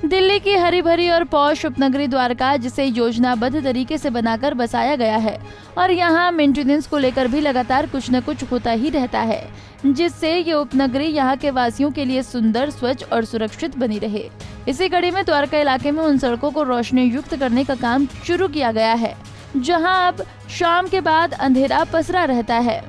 दिल्ली की हरी भरी और पौष उपनगरी द्वारका, जिसे योजनाबद्ध तरीके से बनाकर बसाया गया है और यहाँ मेंटेनेंस को लेकर भी लगातार कुछ न कुछ होता ही रहता है, जिससे ये उपनगरी यहाँ के वासियों के लिए सुंदर, स्वच्छ और सुरक्षित बनी रहे। इसी कड़ी में द्वारका इलाके में उन सड़कों को रोशनी युक्त करने का काम शुरू किया गया है, जहाँ अब शाम के बाद अंधेरा पसरा रहता है।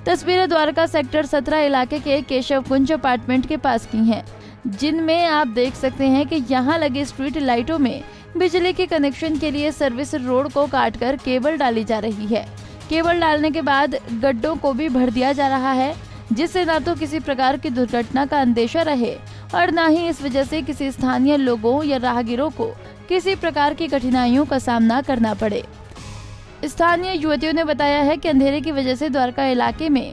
तस्वीरें द्वारका सेक्टर 17 इलाके के केशव कुंज अपार्टमेंट के पास की हैं, जिनमें आप देख सकते हैं कि यहाँ लगे स्ट्रीट लाइटों में बिजली के कनेक्शन के लिए सर्विस रोड को काटकर केबल डाली जा रही है। केबल डालने के बाद गड्ढों को भी भर दिया जा रहा है, जिससे न तो किसी प्रकार की दुर्घटना का अंदेशा रहे और न ही इस वजह से किसी स्थानीय लोगों या राहगीरों को किसी प्रकार की कठिनाइयों का सामना करना पड़े। स्थानीय युवतियों ने बताया है कि अंधेरे की वजह से द्वारका इलाके में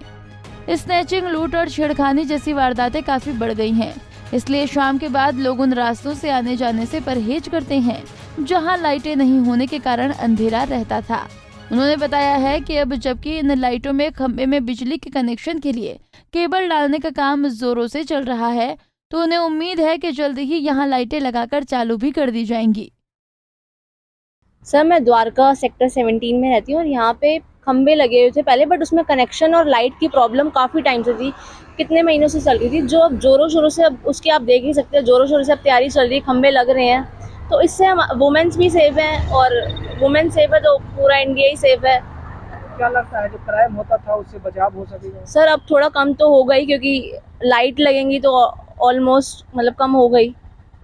स्नैचिंग, लूट और छेड़खानी जैसी वारदातें काफी बढ़ गई हैं। इसलिए शाम के बाद लोग उन रास्तों से आने जाने से परहेज करते हैं, जहां लाइटें नहीं होने के कारण अंधेरा रहता था। उन्होंने बताया है कि अब जबकि इन लाइटों में खंभे में बिजली के कनेक्शन के लिए केबल डालने का काम जोरों से चल रहा है, तो उन्हें उम्मीद है कि जल्द ही यहाँ लाइटें लगाकर चालू भी कर दी जाएंगी। सर, मैं द्वारका सेक्टर 17 में रहती हूँ और यहाँ पे खंबे लगे हुए थे पहले, बट उसमें कनेक्शन और लाइट की प्रॉब्लम काफ़ी टाइम से थी, कितने महीनों से चल रही थी, जो अब जोरों शोरों से, अब उसकी आप देख ही सकते हैं, जोरों शोरों से अब तैयारी चल रही है, खंबे लग रहे हैं, तो इससे हम वुमेन्स भी सेफ हैं और वुमेन सेफ है तो पूरा इंडिया ही सेफ है। क्या लगता है जो क्राइम होता था उससे बचाव हो सकेगा? सर, अब थोड़ा कम तो हो गई, क्योंकि लाइट लगेंगी तो ऑलमोस्ट मतलब कम हो गई।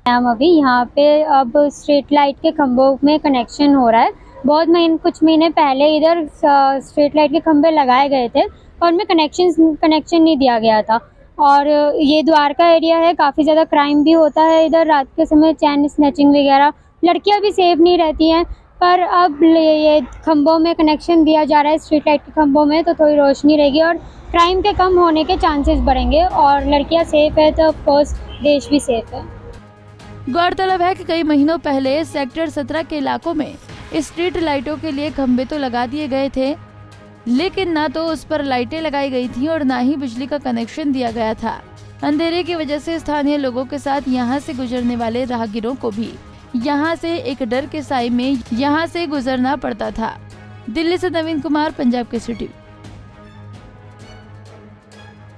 मैम, अभी यहाँ पे अब स्ट्रीट लाइट के खंभों में कनेक्शन हो रहा है। कुछ महीने पहले इधर स्ट्रीट लाइट के खंभे लगाए गए थे और उनमें कनेक्शन नहीं दिया गया था। और ये द्वारका एरिया है, काफ़ी ज़्यादा क्राइम भी होता है इधर रात के समय, चैन स्नैचिंग वगैरह, लड़कियाँ भी सेफ नहीं रहती हैं। पर अब ये खंभों में कनेक्शन दिया जा रहा है स्ट्रीट लाइट के खंभों में, तो थोड़ी रोशनी रहेगी और क्राइम के कम होने के चांसेस बढ़ेंगे और लड़कियाँ सेफ है तो ऑफकोर्स देश भी सेफ है। गौरतलब है कि कई महीनों पहले सेक्टर 17 के इलाकों में स्ट्रीट लाइटों के लिए खंभे तो लगा दिए गए थे, लेकिन ना तो उस पर लाइटें लगाई गई थी और ना ही बिजली का कनेक्शन दिया गया था। अंधेरे की वजह से स्थानीय लोगों के साथ यहाँ से गुजरने वाले राहगीरों को भी यहाँ से एक डर के साए में यहाँ से गुजरना पड़ता था। दिल्ली से नवीन कुमार, पंजाब केसरी टीवी।